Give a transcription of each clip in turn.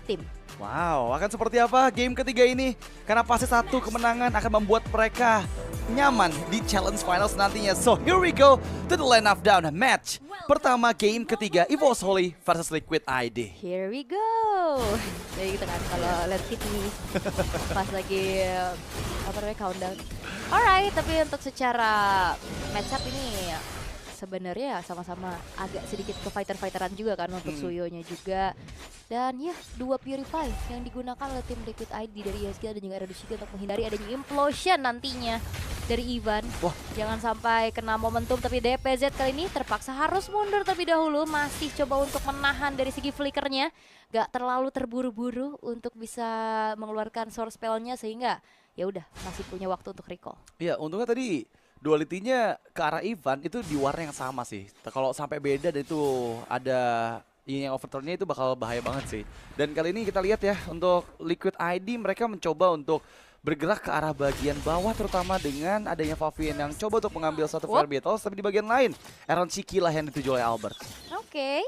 tim. Wow, akan seperti apa game ketiga ini? Karena pasti satu kemenangan akan membuat mereka nyaman di challenge finals nantinya. So here we go to the line of down match. Pertama game ketiga EVOS Holy versus Liquid ID. Here we go. Jadi gitu kan kalau lihat City pas lagi apa namanya countdown. Alright, tapi untuk secara matchup ini sebenarnya sama-sama agak sedikit ke fighter-fighteran juga kan untuk Suyonya juga. Dan ya, dua Purify yang digunakan oleh tim Liquid ID dari ESG dan juga Radushiki untuk menghindari adanya implosion nantinya dari Ivan. Wah. Jangan sampai kena momentum, tapi DPZ kali ini terpaksa harus mundur terlebih dahulu. Masih coba untuk menahan dari segi flickernya. Gak terlalu terburu-buru untuk bisa mengeluarkan source spellnya sehingga ya udah masih punya waktu untuk recall. Iya, untungnya tadi dualitinya ke arah Ivan itu di warna yang sama sih. Kalau sampai beda dan itu ada yang overturnnya itu bakal bahaya banget sih. Dan kali ini kita lihat ya untuk Liquid ID mereka mencoba untuk bergerak ke arah bagian bawah terutama dengan adanya Favian yang coba untuk mengambil satu Fire Battles, tapi di bagian lain Aaron Shiki lah yang dituju oleh Albert. Oke.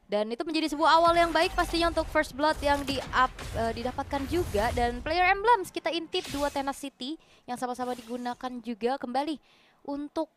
Dan itu menjadi sebuah awal yang baik pastinya untuk First Blood yang didapatkan juga. Dan player emblems kita intip dua Tenacity yang sama-sama digunakan juga kembali untuk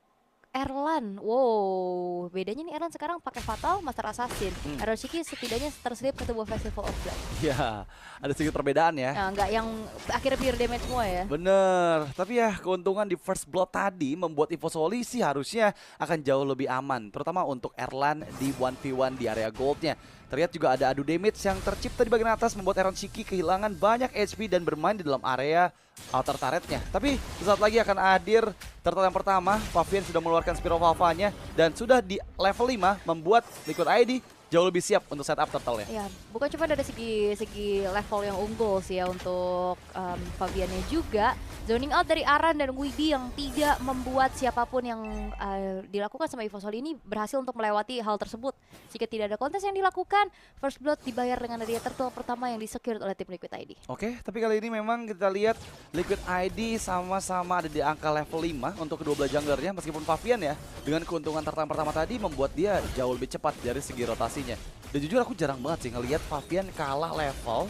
Erlan. Wow, bedanya nih Erlan sekarang pakai Fatal, Master Assassin. Aaron Shiki setidaknya terselip satu buah Festival of Blood. Ya, ada sedikit perbedaan ya. Nah, nggak yang akhirnya pure damage semua ya. Bener, tapi ya keuntungan di First Blood tadi membuat EVOS Holy sih harusnya akan jauh lebih aman. Terutama untuk Erlan di 1v1 di area goldnya. Terlihat juga ada adu damage yang tercipta di bagian atas membuat Aaron Shiki kehilangan banyak HP dan bermain di dalam area outer turretnya. Tapi sesaat lagi akan hadir turtle yang pertama. Favian sudah mengeluarkan Spear of Alpha-nya dan sudah di level 5 membuat Liquid ID jauh lebih siap untuk setup turtle ya. Ya, bukan cuma dari segi level yang unggul sih ya untuk Fabiannya juga. Zoning out dari Aran dan Widi yang tidak membuat siapapun yang dilakukan sama EVOS Holy ini berhasil untuk melewati hal tersebut. Jika tidak ada kontes yang dilakukan, First Blood dibayar dengan adanya turtle pertama yang disecure oleh tim Liquid ID. Oke, tapi kali ini memang kita lihat Liquid ID sama-sama ada di angka level 5 untuk kedua belah junglernya. Meskipun Favian ya, dengan keuntungan turtle pertama tadi membuat dia jauh lebih cepat dari segi rotasinya. Dan jujur aku jarang banget sih ngelihat Favian kalah level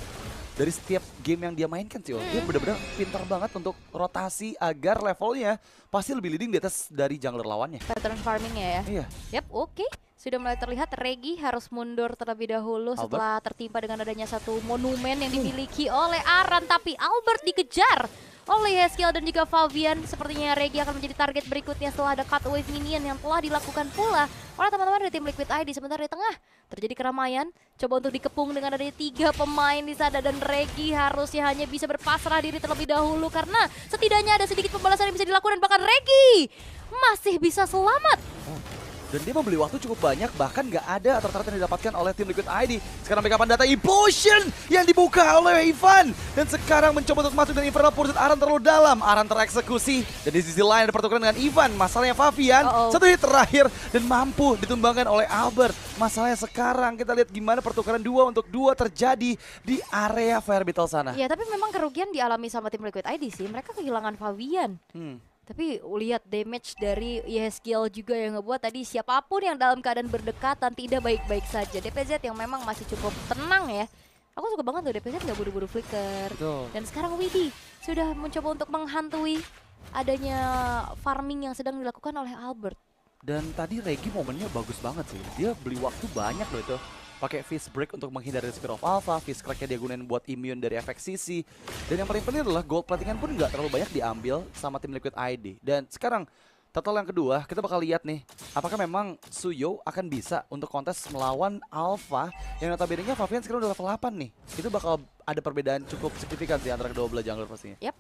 dari setiap game yang dia mainkan sih. Dia benar-benar pintar banget untuk rotasi agar levelnya pasti lebih leading di atas dari jungler lawannya. Pattern farmingnya ya. Iya. Yap, oke. Sudah mulai terlihat Regi harus mundur terlebih dahulu setelah tertimpa dengan adanya satu monumen yang dimiliki oleh Aran. Tapi Albert dikejar oleh Heskiel dan juga Favian. Sepertinya Regi akan menjadi target berikutnya setelah ada cut wave minion yang telah dilakukan pula oleh teman-teman dari tim Liquid ID. Sebentar di tengah terjadi keramaian. Coba untuk dikepung dengan adanya 3 pemain di sana. Dan Regi harusnya hanya bisa berpasrah diri terlebih dahulu. Karena setidaknya ada sedikit pembalasan yang bisa dilakukan. Dan bahkan Regi masih bisa selamat. Dan dia membeli waktu cukup banyak, bahkan nggak ada turret yang didapatkan oleh tim Liquid ID. Sekarang mereka data Implosion yang dibuka oleh Ivan. Dan sekarang mencoba untuk masuk dan Infernal Pursuit Aran terlalu dalam. Aran tereksekusi. Dan di sisi lain ada pertukaran dengan Ivan. Masalahnya Favian, satu hit terakhir dan mampu ditumbangkan oleh Albert. Masalahnya sekarang kita lihat gimana pertukaran 2 untuk 2 terjadi di area Fire Battle sana. Ya, tapi memang kerugian dialami sama tim Liquid ID sih. Mereka kehilangan Favian. Tapi lihat damage dari Yeskiel juga yang ngebuat tadi siapapun yang dalam keadaan berdekatan tidak baik-baik saja. DPZ yang memang masih cukup tenang ya. Aku suka banget tuh DPZ nggak buru-buru flicker. Betul. Dan sekarang Widi sudah mencoba untuk menghantui adanya farming yang sedang dilakukan oleh Albert. Dan tadi Regi momennya bagus banget sih. Dia beli waktu banyak loh itu. Pakai Fist Break untuk menghindari Spear of Alpha, Fist Crack-nya dia gunain buat immune dari efek CC. Dan yang paling penting adalah gold platingan pun nggak terlalu banyak diambil sama tim Liquid ID. Dan sekarang total yang kedua, kita bakal lihat nih, apakah memang Suyo akan bisa untuk kontes melawan Alpha yang notabene-nya Favian sekarang udah level 8 nih. Itu bakal ada perbedaan cukup signifikan sih antara kedua belah jungler pastinya. Yap.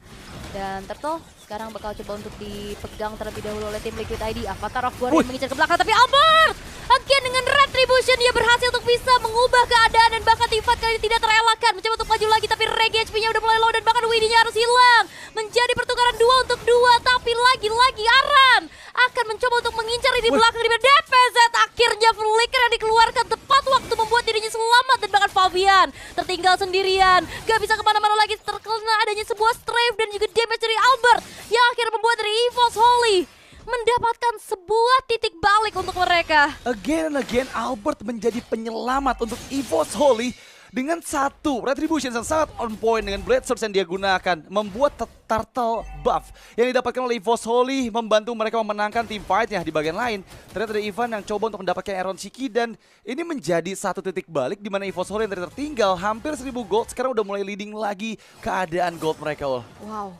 Dan Turtle sekarang bakal coba untuk dipegang terlebih dahulu oleh tim Liquid ID. Avatar of War yang mengincar ke belakang, tapi Albert again dengan Retribution dia berhasil untuk bisa mengubah keadaan dan bahkan Tifat kali ini tidak terelakkan. Mencoba untuk maju lagi tapi Regi HP-nya udah mulai low dan bahkan Widinya harus hilang. Menjadi pertukaran 2 untuk 2 tapi lagi-lagi Aran akan mencoba untuk mengincar di belakang di DPZ. Akhirnya flicker yang dikeluarkan tepat waktu membuat dirinya selamat dan bahkan Favian tertinggal sendirian. Gak bisa kemana-mana lagi terkena adanya sebuah strafe dan juga damage dari Albert yang akhirnya membuat dari EVOS Holy mendapatkan sebuah titik balik untuk mereka. Again and again Albert menjadi penyelamat untuk EVOS Holy. dengan satu Retribution yang sangat on point dengan Blade Surge yang dia gunakan, membuat turtle buff yang didapatkan oleh EVOS Holy membantu mereka memenangkan team fight-nya. Di bagian lain, ternyata ada Ivan yang coba untuk mendapatkan Iron Shiki, dan ini menjadi satu titik balik di mana EVOS Holy yang tadi tertinggal hampir 1000 gold sekarang udah mulai leading lagi keadaan gold mereka. Wow,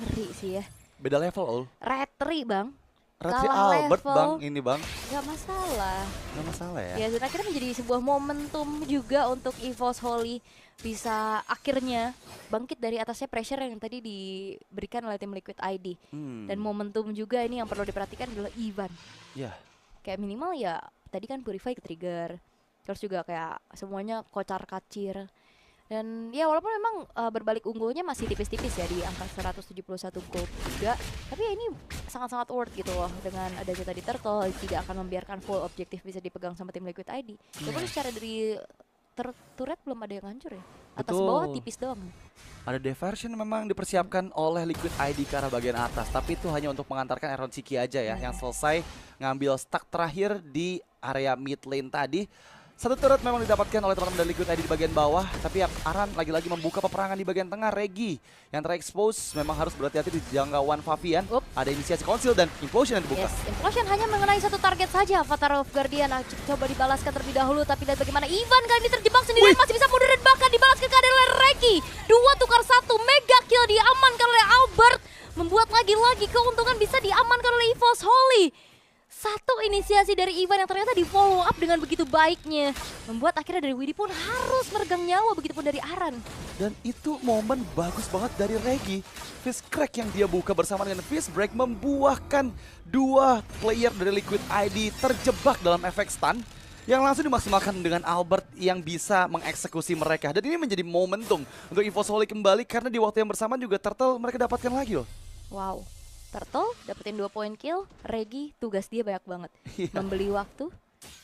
ngeri sih ya. Beda level, Retri bang. Retri Kalah Albert level. bang, ini bang. Gak masalah. Gak masalah ya. Ya, dan akhirnya menjadi sebuah momentum juga untuk EVOS Holy bisa akhirnya bangkit dari atasnya pressure yang tadi diberikan oleh tim Liquid ID. Dan momentum juga ini yang perlu diperhatikan adalah Ivan. Ya. Kayak minimal ya tadi kan Purify ke trigger. Terus juga kayak semuanya kocar-kacir. Dan ya walaupun memang berbalik unggulnya masih tipis-tipis ya di angka 171 gold juga. Tapi ya ini sangat-sangat worth gitu loh dengan adanya tadi Turtle tidak akan membiarkan full objektif bisa dipegang sama tim Liquid ID. Walaupun secara dari turret belum ada yang hancur ya. Atas Betul. bawah tipis doang. Ada diversion memang dipersiapkan oleh Liquid ID ke arah bagian atas, tapi itu hanya untuk mengantarkan Iron Shiki aja ya, yang selesai ngambil stack terakhir di area mid lane tadi. Satu turret memang didapatkan oleh teman-teman dari Liquid ID di bagian bawah, tapi Aran lagi-lagi membuka peperangan di bagian tengah. Regi yang terekspos memang harus berhati-hati di jangkauan Favian. Ada inisiasi Conceal dan Implosion yang dibuka. Yes, Implosion hanya mengenai satu target saja. Avatar of Guardian coba dibalaskan terlebih dahulu, tapi lihat bagaimana Ivan kali ini terjebak sendirian, masih bisa mundur dan bahkan dibalas ke keadaan oleh Regi. 2 tukar 1, mega kill diamankan oleh Albert, membuat lagi-lagi keuntungan bisa diamankan oleh EVOS Holy. Satu inisiasi dari Ivan yang ternyata di follow up dengan begitu baiknya, membuat akhirnya dari Widdy pun harus meregang nyawa, begitupun dari Aran. Dan itu momen bagus banget dari Regi. Fist Crack yang dia buka bersama dengan Fist Break membuahkan 2 player dari Liquid ID terjebak dalam efek stun yang langsung dimaksimalkan dengan Albert yang bisa mengeksekusi mereka. Dan ini menjadi momentum untuk EVOS Holy kembali karena di waktu yang bersamaan juga Turtle mereka dapatkan lagi loh. Wow. Turtle dapetin 2 poin kill, Regi tugas dia banyak banget. Membeli waktu,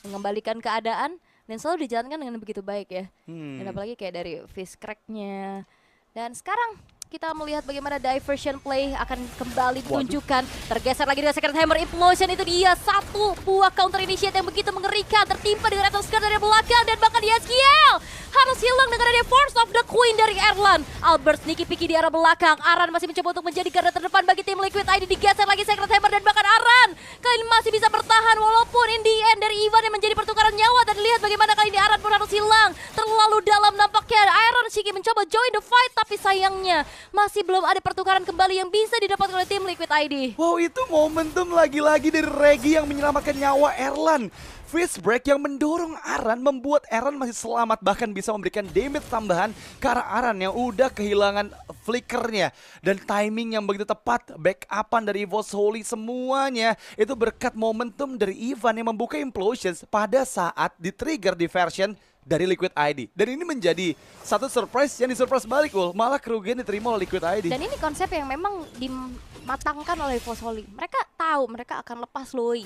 mengembalikan keadaan, dan selalu dijalankan dengan begitu baik ya. Dan apalagi kayak dari Fist Crack-nya. Dan sekarang kita melihat bagaimana diversion play akan kembali ditunjukkan. Tergeser lagi dengan Secret Hammer Implosion, itu dia satu buah counter initiate yang begitu mengerikan. Tertimpa dengan Atom Skirt dari belakang dan bahkan di SKL harus hilang dengan adanya Force of the Queen dari Erlan. Albert sneaky picky di arah belakang. Aran masih mencoba untuk menjadi garda terdepan bagi tim Liquid ID. Digeser lagi Secret Hammer dan bahkan Aran kali ini masih bisa bertahan walaupun in the end dari Ivan yang menjadi pertukaran nyawa. Dan lihat bagaimana kali ini Aran pun harus hilang. Terlalu dalam nampaknya. Iron Shiki mencoba join the fight, tapi sayangnya masih belum ada pertukaran kembali yang bisa didapatkan oleh tim Liquid ID. Wow, itu momentum lagi-lagi dari Regi yang menyelamatkan nyawa Erlan. Fist Break yang mendorong Aran membuat Aran masih selamat, bahkan bisa memberikan damage tambahan ke arah Aran yang udah kehilangan flickernya. Dan timing yang begitu tepat, backupan dari EVOS Holy, semuanya itu berkat momentum dari Ivan yang membuka Implosions pada saat di-trigger diversion dari Liquid ID. Dan ini menjadi satu surprise yang disurprise balik loh. Malah kerugian diterima oleh Liquid ID. Dan ini konsep yang memang dimatangkan oleh EVOS Holy. Mereka tahu mereka akan lepas Loi.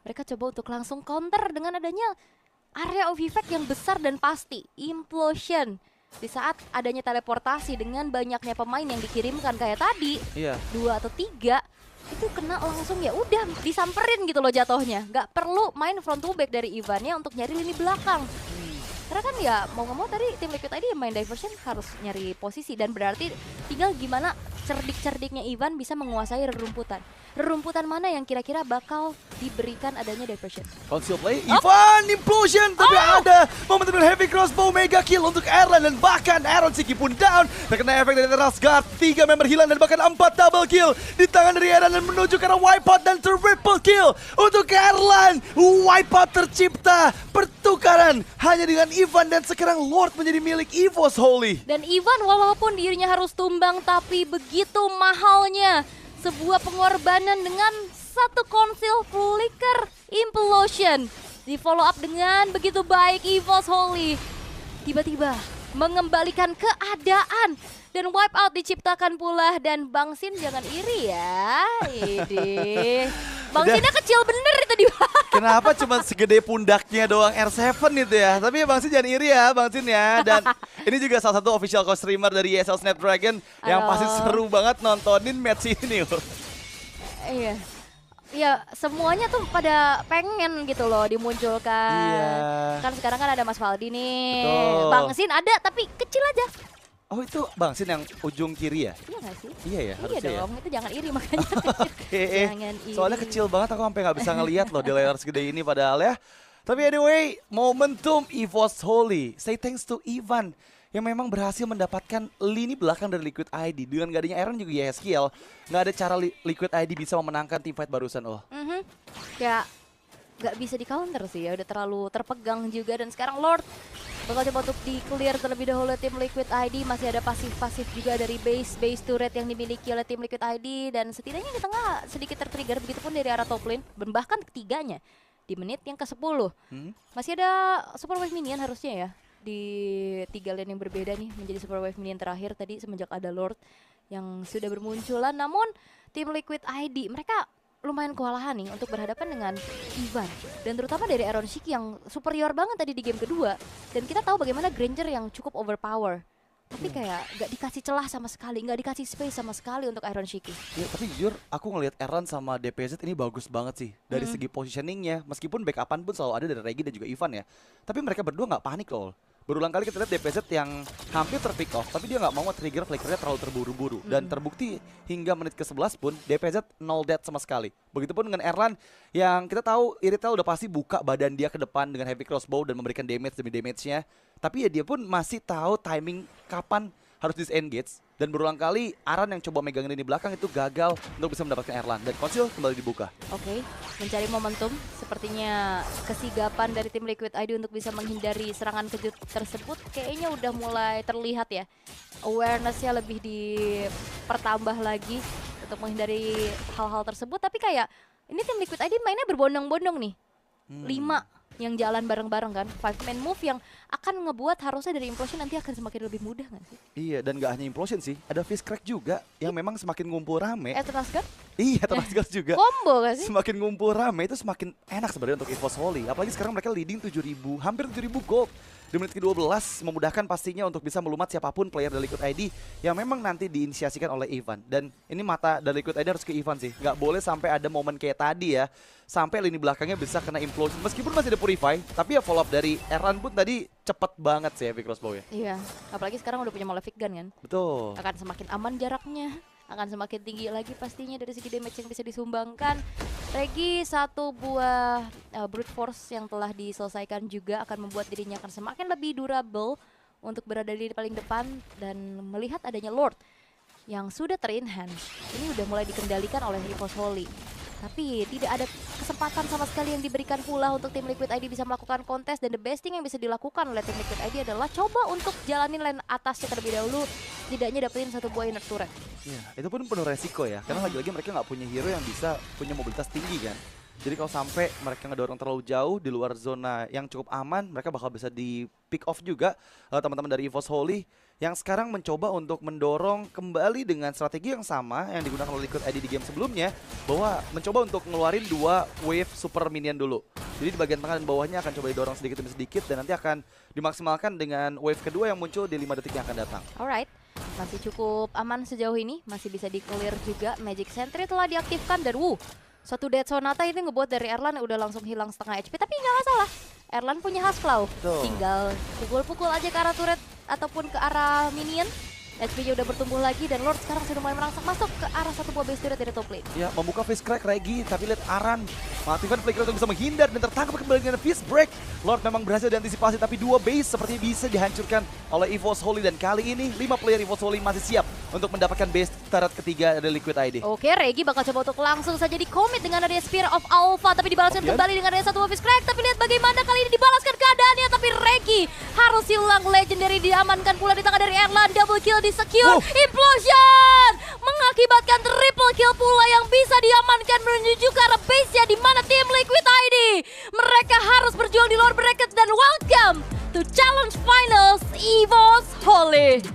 Mereka coba untuk langsung counter dengan adanya area of effect yang besar dan pasti. Implosion. Di saat adanya teleportasi dengan banyaknya pemain yang dikirimkan kayak tadi. 2 atau 3. Itu kena langsung, ya udah disamperin gitu loh jatuhnya. Gak perlu main front to back dari Ivannya untuk nyari lini belakang. Karena kan ya mau nggak mau tadi tim Liquid ID yang main diversion harus nyari posisi, dan berarti tinggal gimana cerdik-cerdiknya Ivan bisa menguasai rerumputan. Rerumputan mana yang kira-kira bakal diberikan adanya diversion. Conceal play, Ivan Implosion, tapi ada momentum heavy crossbow mega kill untuk Erlan, dan bahkan Iron Shiki pun down. Terkena efek dari Eternal Guard, 3 member hilang dan bahkan 4 double kill di tangan dari Erlan dan menuju ke arah wipeout dan triple kill untuk Erlan. Wipeout tercipta, pertukaran hanya dengan Ivan dan sekarang Lord menjadi milik EVOS Holy. Dan Ivan walaupun dirinya harus tumbang, tapi begitu mahalnya sebuah pengorbanan dengan satu Conceal Flicker Implosion. Di follow up dengan begitu baik EVOS Holy. Tiba-tiba mengembalikan keadaan. Dan wipeout diciptakan pula. Dan Bang Sin jangan iri ya. Bang Sinnya kecil bener itu di bawah. Kenapa cuma segede pundaknya doang R7 itu ya? Tapi ya Bang Sin jangan iri ya Bang Sin ya. Dan ini juga salah satu official co-streamer dari ESL Snapdragon yang pasti seru banget nontonin match ini. Iya. ya semuanya tuh pada pengen gitu loh dimunculkan. Iya. Kan sekarang kan ada Mas Faldi nih. Betul. Bang Sin ada tapi kecil aja. Oh itu Bang Sin yang ujung kiri ya? Iya gak sih? Iya ya, Iya harusnya ya. dong, itu jangan iri makanya. Oke, Jangan iri. soalnya kecil banget aku sampai nggak bisa ngelihat loh di layar segede ini padahal ya. Tapi anyway, momentum EVOS Holy. Say thanks to Ivan yang memang berhasil mendapatkan lini belakang dari Liquid ID. Dengan gak adanya Aaron juga YSKL, nggak ada cara Liquid ID bisa memenangkan teamfight barusan. Oh, Ya nggak bisa di counter sih ya, udah terlalu terpegang juga. Dan sekarang Lord bakal coba untuk di-clear terlebih dahulu tim Liquid ID. Masih ada pasif-pasif juga dari base turret yang dimiliki oleh tim Liquid ID. Dan setidaknya di tengah sedikit tertrigger, begitupun dari arah top lane. Bahkan ketiganya di menit yang ke-10. Masih ada Super Wave Minion harusnya ya. Di 3 lane yang berbeda nih menjadi Super Wave Minion terakhir tadi semenjak ada Lord yang sudah bermunculan. Namun tim Liquid ID mereka lumayan kewalahan nih untuk berhadapan dengan Ivan. Dan terutama dari Aaron Shiki yang superior banget tadi di game kedua. Dan kita tahu bagaimana Granger yang cukup overpower. Tapi kayak gak dikasih celah sama sekali, gak dikasih space sama sekali untuk Aaron Shiki. ya, tapi jujur aku ngelihat Aaron sama DPZ ini bagus banget sih dari segi positioningnya. Meskipun backupan pun selalu ada dari Regi dan juga Ivan ya. Tapi mereka berdua nggak panik loh. Berulang kali kita lihat DPZ yang hampir terpick off, tapi dia nggak mau trigger flickernya terlalu terburu-buru. Dan terbukti hingga menit ke-11 pun DPZ nol dead sama sekali. Begitupun dengan Erlan yang kita tahu Irithel udah pasti buka badan dia ke depan dengan heavy crossbow dan memberikan damage demi damage-nya. Tapi ya dia pun masih tahu timing kapan harus disengage. Dan berulang kali Aran yang coba megangin ini belakang itu gagal untuk bisa mendapatkan Erlan. Dan Konsil kembali dibuka. Oke, mencari momentum. Sepertinya kesigapan dari tim Liquid ID untuk bisa menghindari serangan kejut tersebut kayaknya udah mulai terlihat ya. Awareness-nya lebih dipertambah lagi untuk menghindari hal-hal tersebut. Tapi kayak ini tim Liquid ID mainnya berbondong-bondong nih. 5 yang jalan bareng-bareng kan. 5-man move yang akan ngebuat harusnya dari Implosion nanti akan semakin lebih mudah gak sih? Iya, dan gak hanya Implosion sih, ada Fist Crack juga yang memang semakin ngumpul rame. Tenaska? Iya, Tenaska juga. Combo gak sih? Semakin ngumpul rame itu semakin enak sebenarnya untuk EVOS Holy. Apalagi sekarang mereka leading 7.000, hampir 7.000 gold. Di menit ke-12 memudahkan pastinya untuk bisa melumat siapapun player dari Liquid ID yang memang nanti diinisiasikan oleh Ivan. Dan ini mata dari Liquid ID harus ke Ivan sih. Nggak boleh sampai ada momen kayak tadi ya. Sampai lini belakangnya bisa kena implosion. Meskipun masih ada Purify, tapi ya follow up dari Erlan pun tadi cepet banget sih heavy crossbow ya. Iya, apalagi sekarang udah punya Malefic Gun kan. Betul. Akan semakin aman jaraknya, akan semakin tinggi lagi pastinya dari segi damage yang bisa disumbangkan. Regi satu buah brute force yang telah diselesaikan juga akan membuat dirinya akan semakin lebih durable untuk berada di paling depan. Dan melihat adanya Lord yang sudah ter-enhance, ini udah mulai dikendalikan oleh EVOS Holy. Tapi tidak ada kesempatan sama sekali yang diberikan pula untuk tim Liquid ID bisa melakukan kontes. Dan the best thing yang bisa dilakukan oleh tim Liquid ID adalah coba untuk jalanin lane atasnya terlebih dahulu. Tidaknya dapetin satu buah inner turret. Iya, itu pun penuh resiko ya. Karena lagi-lagi mereka nggak punya hero yang bisa punya mobilitas tinggi kan. Jadi kalau sampai mereka ngedorong terlalu jauh di luar zona yang cukup aman, mereka bakal bisa di pick off juga teman-teman dari EVOS Holy yang sekarang mencoba untuk mendorong kembali dengan strategi yang sama yang digunakan oleh Liquid ID di game sebelumnya, bahwa mencoba untuk ngeluarin 2 wave super minion dulu. Jadi di bagian tengah dan bawahnya akan coba didorong sedikit demi sedikit dan nanti akan dimaksimalkan dengan wave kedua yang muncul di 5 detik yang akan datang. Alright, masih cukup aman sejauh ini, masih bisa di-clear juga. Magic Sentry telah diaktifkan dan satu Dead Sonata ini ngebuat dari Erlan udah langsung hilang setengah HP. Tapi nggak masalah, Erlan punya Huskclaw. Tinggal pukul-pukul aja ke arah turret ataupun ke arah minion. HP-nya udah bertumbuh lagi dan Lord sekarang sudah mulai merangsek masuk ke arah satu buah base turret dari top lane. Ya, membuka Fist Crack Regi, tapi lihat Aran mengaktifkan flicker untuk bisa menghindar dan tertangkap kembali dengan Fist Break. Lord memang berhasil diantisipasi, tapi 2 base seperti bisa dihancurkan oleh EVOS Holy. Dan kali ini 5 player EVOS Holy masih siap untuk mendapatkan base turret ketiga dari Liquid ID. Oke, Regi bakal coba untuk langsung saja di-commit dengan adanya Spear of Alpha, tapi dibalaskan kembali dengan adanya satu buah Fist Crack. Tapi lihat bagaimana kali ini dibalaskan keadaannya, tapi Regi harus hilang. Legendary diamankan pula di tangan dari Erlan. Double kill di secure. Implosion mengakibatkan triple kill pula yang bisa diamankan menuju ke arah base-nya, di mana tim Liquid ID mereka harus berjuang di lower bracket. Dan welcome to Challenge Finals EVOS Holy.